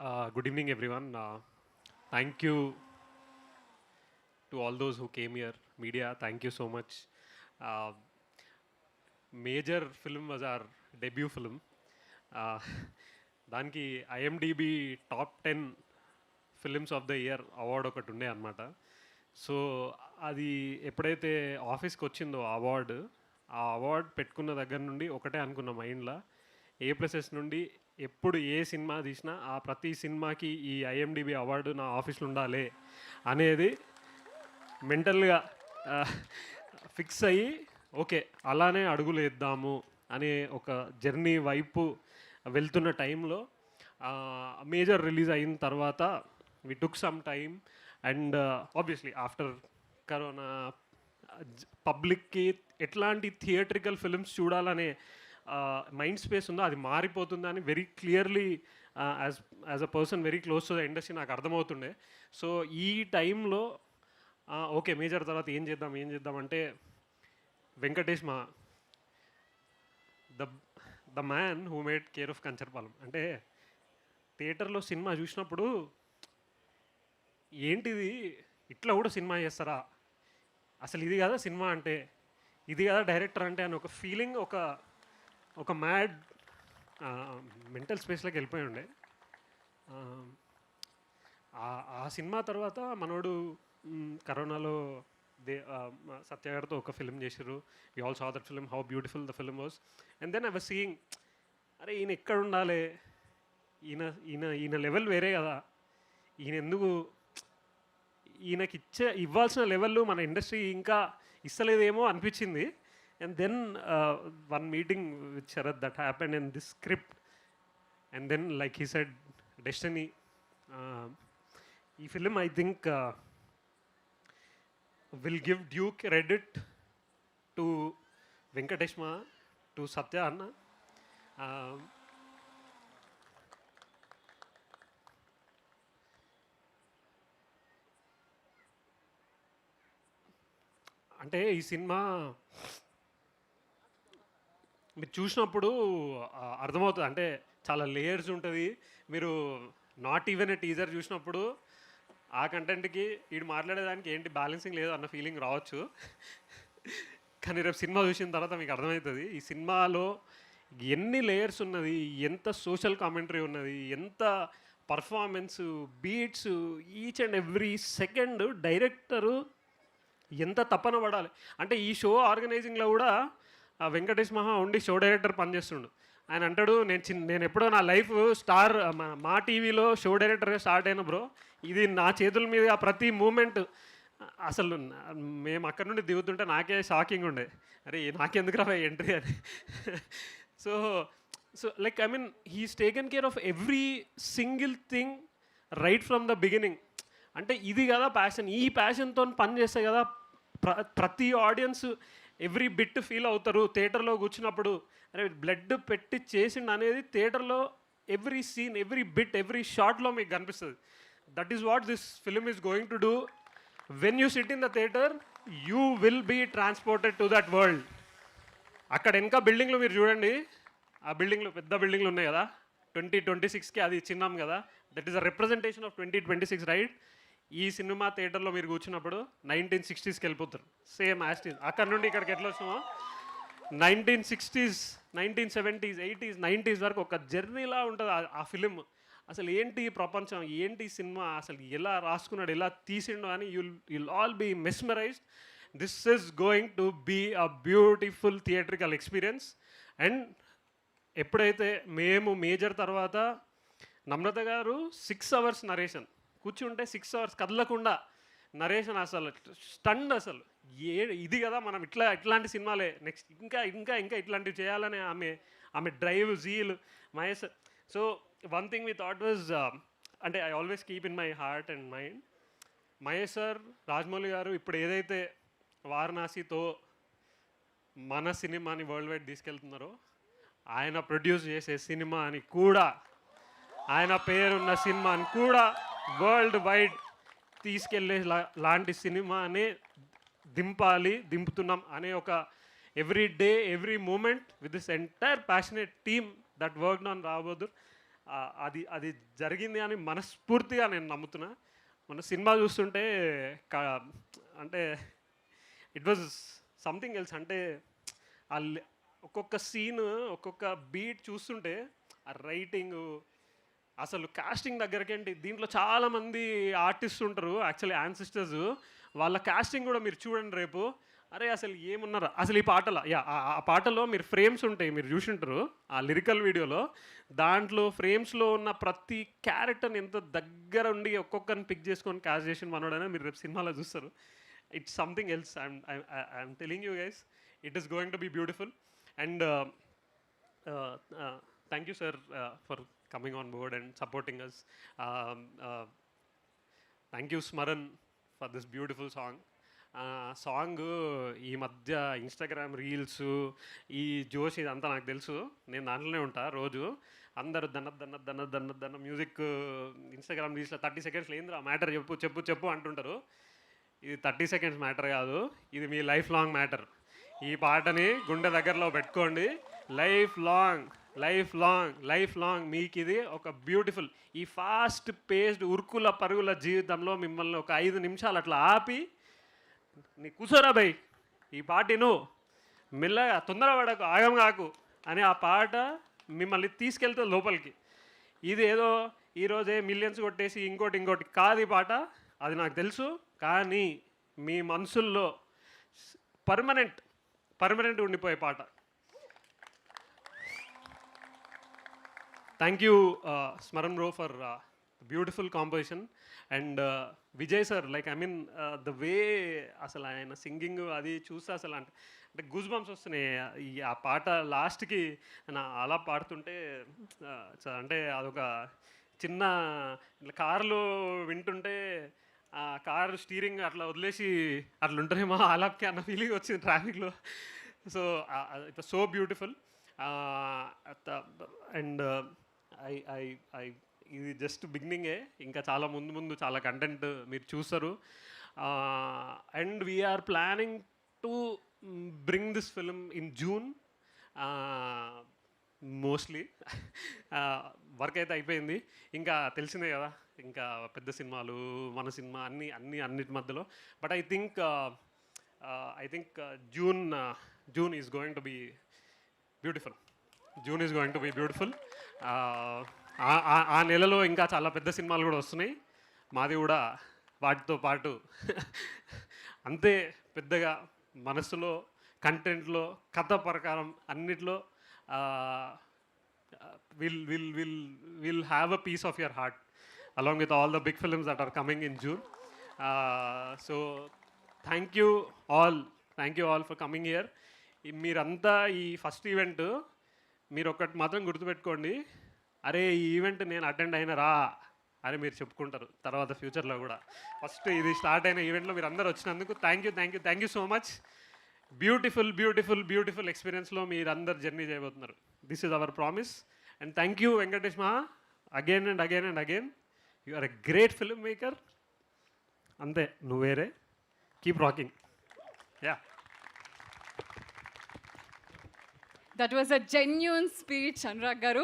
Good evening, everyone. Thank you to all those who came here. Media, thank you so much. Uh, Major film was our debut film. Uh, దానికి IMDb top 10 films of the year award ఒకటి ఉండే అనమాట. So అది ఎప్పుడైతే ఆఫీస్కి వచ్చిందో award, ఆ award పెట్టుకున్న దగ్గర నుండి ఒకటే అనుకున్న మైండ్లో, A+S నుండి ఎప్పుడు ఏ సినిమా తీసినా ఆ ప్రతి సినిమాకి ఈ ఐఎండిబి అవార్డు నా ఆఫీస్లో ఉండాలి అనేది మెంటల్గా ఫిక్స్ అయ్యి, ఓకే అలానే అడుగులు వేద్దాము అనే ఒక జర్నీ వైపు వెళ్తున్న టైంలో మేజర్ రిలీజ్ అయిన తర్వాత we took some time and obviously after corona పబ్లిక్కి ఎట్లాంటి థియేట్రికల్ ఫిల్మ్స్ చూడాలనే మైండ్ స్పేస్ ఉందో అది మారిపోతుందని very clearly as a person very close to the industry నాకు అర్థమవుతుండే. సో ఈ టైంలో ఓకే మేజర్ తర్వాత ఏం చేద్దాం అంటే వెంకటేష్ మా the the man who made care of Kancharapalem. అంటే థియేటర్లో సినిమా చూసినప్పుడు ఏంటిది ఇట్లా కూడా సినిమా చేస్తారా, అసలు ఇది కదా సినిమా అంటే, ఇది కదా డైరెక్టర్ అంటే అని ఒక ఫీలింగ్, ఒక మ్యాడ్ మెంటల్ స్పేస్లోకి వెళ్ళిపోయి ఉండే. ఆ సినిమా తర్వాత మనోడు కరోనాలో సత్యగారితో ఒక ఫిల్మ్ చేసారు. We all saw that film, how beautiful the film was. And then I was seeing, అరే ఈయన ఎక్కడ ఉండాలి, ఈయన ఈయన ఈయన లెవెల్ వేరే కదా, ఈయన ఎందుకు ఈయనకి ఇవ్వాల్సిన లెవెల్ మన ఇండస్ట్రీ ఇంకా ఇస్తలేదేమో అనిపించింది. And then one meeting with Sharath that happened in this script. And then like he said destiny. ఈ film I think will give due credit to Venkatesh మా, టు సత్య అన్న. అంటే ఈ సినిమా మీరు చూసినప్పుడు అర్థమవుతుంది, అంటే చాలా లేయర్స్ ఉంటుంది. మీరు నాట్ ఈవెన్ ఏ టీజర్ చూసినప్పుడు ఆ కంటెంట్కి వీడు మాట్లాడేదానికి ఏంటి బ్యాలెన్సింగ్ లేదు అన్న ఫీలింగ్ రావచ్చు. కానీ రేపు సినిమా చూసిన తర్వాత మీకు అర్థమవుతుంది ఈ సినిమాలో ఎన్ని లేయర్స్ ఉన్నది, ఎంత సోషల్ కామెంటరీ ఉన్నది, ఎంత performance, beats, each and every second director ఎంత తపన పడాలి. అంటే ఈ షో ఆర్గనైజింగ్లో కూడా వెంకటేష్ మహా ఉండి షో డైరెక్టర్ పనిచేస్తుండు. ఆయన అంటాడు, నేను ఎప్పుడో నా లైఫ్ స్టార్ మా టీవీలో షో డైరెక్టర్గా స్టార్ట్ అయిన బ్రో, ఇది నా చేతుల మీద ప్రతి మూమెంట్. అసలు మేము అక్కడ నుండి దిగుతుంటే నాకే షాకింగ్ ఉండే, అరే నాకెందుకు రా ఎంట్రీ అని. So so like I mean he's taken care of every single thing right from the beginning. అంటే ఇది కదా ప్యాషన్, ఈ ప్యాషన్తో పని చేస్తే కదా ప్రతి ఆడియన్స్ ఎవ్రీ బిట్ ఫీల్ అవుతారు థియేటర్లో కూర్చున్నప్పుడు. అరే బ్లడ్ పెట్టి చేసిండు అనేది థియేటర్లో every scene, every bit, every షాట్లో మీకు కనిపిస్తుంది. That is what this film is going to do. When you sit in the theater you will be transported to that world. అక్కడ ఇంకా బిల్డింగ్లు మీరు చూడండి, ఆ బిల్డింగ్లు పెద్ద బిల్డింగ్లు ఉన్నాయి కదా, 2026కి అది చిన్నాం కదా, that is a representation of 2026 right. ఈ సినిమా థియేటర్లో మీరు కూర్చున్నప్పుడు 1960స్కి వెళ్ళిపోతారు, సేమ్ యాస్టీస్. అక్కడ నుండి ఇక్కడికి ఎట్లా వచ్చినామో 1960s, 1970s, 80s, 90s వరకు ఒక జర్నీలా ఉంటుంది ఆ ఫిలిం. అసలు ఏంటి ప్రపంచం, ఏంటి సినిమా, అసలు ఎలా రాసుకున్నాడు, ఎలా తీసిండు అని you'll all be mesmerised. This is going to be a beautiful theatrical experience. And ఎప్పుడైతే మేము మేజర్ తర్వాత నమ్రత గారు 6 hours నరేషన్ కూర్చుంటే, 6 hours కదలకుండా నరేషన్, అసలు స్టండ్. అసలు ఇది కదా మనం ఇట్లాంటి సినిమాలే నెక్స్ట్ ఇంకా ఇంకా ఇంకా ఇట్లాంటివి చేయాలని ఆమె drive, zeal, Mahesh. So one thing we thought was, అంటే I always keep in my heart and mind, Mahesh sir, Rajamouli garu ఇప్పుడు ఏదైతే వారణాసితో మన సినిమాని వరల్డ్ వైడ్ తీసుకెళ్తున్నారో, ఆయన ప్రొడ్యూస్ చేసే సినిమా అని కూడా, ఆయన పేరున్న సినిమాని కూడా వరల్డ్ వైడ్ తీసుకెళ్ళే లాంటి సినిమానే దింపుతున్నాం అనే ఒక every day, every moment with this entire passionate team that worked on రాబోదర్. అది అది జరిగింది అని మనస్ఫూర్తిగా నేను నమ్ముతున్నా. మన సినిమా చూస్తుంటే అంటే ఇట్ వాజ్ సంథింగ్ ఎల్స్. అంటే ఒక్కొక్క సీన్, ఒక్కొక్క బీట్ చూస్తుంటే ఆ రైటింగు, అసలు కాస్టింగ్ దగ్గరకేంటి, దీంట్లో చాలామంది ఆర్టిస్ట్ ఉంటారు యాక్చువల్లీ యాన్సిస్టర్స్. వాళ్ళ కాస్టింగ్ కూడా మీరు చూడండి రేపు. అరే అసలు ఏమున్నారు అసలు ఈ పాటలో. ఆ పాటలో మీరు ఫ్రేమ్స్ ఉంటాయి, మీరు చూసింటారు ఆ లిరికల్ వీడియోలో. దాంట్లో ఫ్రేమ్స్లో ఉన్న ప్రతి క్యారెక్టర్ని ఎంత దగ్గర ఉండి ఒక్కొక్కరిని పిక్ చేసుకొని క్యాస్ట్ చేసి మనోడైనా మీరు రేపు సినిమాలో చూస్తారు. It's something else. I'm telling you guys, it is going to be beautiful. And thank you sir for coming on board and supporting us. Thank you Smaran for this beautiful song. Song ఈ మధ్య Instagram reels, ఈ జోష్ ఇదంతా నాకు తెలుసు, నేను దాంట్లోనే ఉంటా రోజు. అందరూ దన్న మ్యూజిక్ ఇన్స్టాగ్రామ్ రీల్స్లో 30 సెకండ్స్లో ఏంద్రా మ్యాటర్ చెప్పు చెప్పు చెప్పు అంటుంటారు. ఇది 30 సెకండ్స్ మ్యాటర్ కాదు, ఇది మీ లైఫ్ లాంగ్ మ్యాటర్. ఈ పాటని గుండె దగ్గరలో పెట్టుకోండి. Life long life long life long మీకు ఇది ఒక బ్యూటిఫుల్. ఈ ఫాస్ట్ పేస్డ్ ఉరుకుల పరుగుల జీవితంలో మిమ్మల్ని ఒక 5 నిమిషాలు అట్లా ఆపి, నీ కూర్చోరా భయ్ ఈ పాటను మెల్లగా తొందరపడకు ఆగం కాకు అని ఆ పాట మిమ్మల్ని తీసుకెళ్తే లోపలికి. ఇది ఏదో ఈరోజే మిలియన్స్ కొట్టేసి ఇంకోటి కాదు ఈ పాట, అది నాకు తెలుసు. కానీ మీ మనసుల్లో పర్మనెంట్ ఉండిపోయే పాట. Thank you Smaran bro for beautiful composition. And Vijay sir, like I mean the way అసలు ఆయన సింగింగ్ అది చూస్తే అసలు అంటే గూస్ బంప్స్ వస్తున్నాయి. ఆ పాట లాస్ట్కి నా అలా పాడుతుంటే అంటే అదొక చిన్న కార్లో వింటుంటే ఆ కారు స్టీరింగ్ అట్లా వదిలేసి అట్లా ఉంటారేమో అలాగే అన్న ఫీలింగ్ వచ్చింది ట్రాఫిక్లో. So it's so beautiful. And I ఇది జస్ట్ బిగినింగే, ఇంకా చాలా ముందు చాలా కంటెంట్ మీరు చూస్తారు. And we're planning to bring this film in June mostly. Work అయితే అయిపోయింది, ఇంకా తెలిసిందే కదా, ఇంకా పెద్ద సినిమాలు మన సినిమా అన్నిటి మధ్యలో. But I think June is going to be beautiful. ఆ నెలలో ఇంకా చాలా పెద్ద సినిమాలు కూడా వస్తున్నాయి, మాది కూడా వాటితో పాటు అంతే పెద్దగా మనసులో, కంటెంట్లో, కథ ప్రకారం అన్నిట్లో will have a piece of your heart along with all the big films that are coming in June. So thank you all for coming here. మీరంతా ఈ ఫస్ట్ ఈవెంట్ మీరు ఒకటి మాత్రం గుర్తుపెట్టుకోండి, అరే ఈ ఈవెంట్ నేను అటెండ్ అయినరా అని మీరు చెప్పుకుంటారు తర్వాత ఫ్యూచర్లో కూడా. ఫస్ట్ ఇది స్టార్ట్ అయిన ఈవెంట్లో మీరు అందరూ వచ్చినందుకు thank you so much. Beautiful ఎక్స్పీరియన్స్లో మీరు అందరు జర్నీ చేయబోతున్నారు. This is our promise. And thank you Venkatesh Maha again and again. You are a great film maker. అంతే, నువ్వు వేరే. Keep rocking. Yeah. That was a genuine speech, Anurag Garu.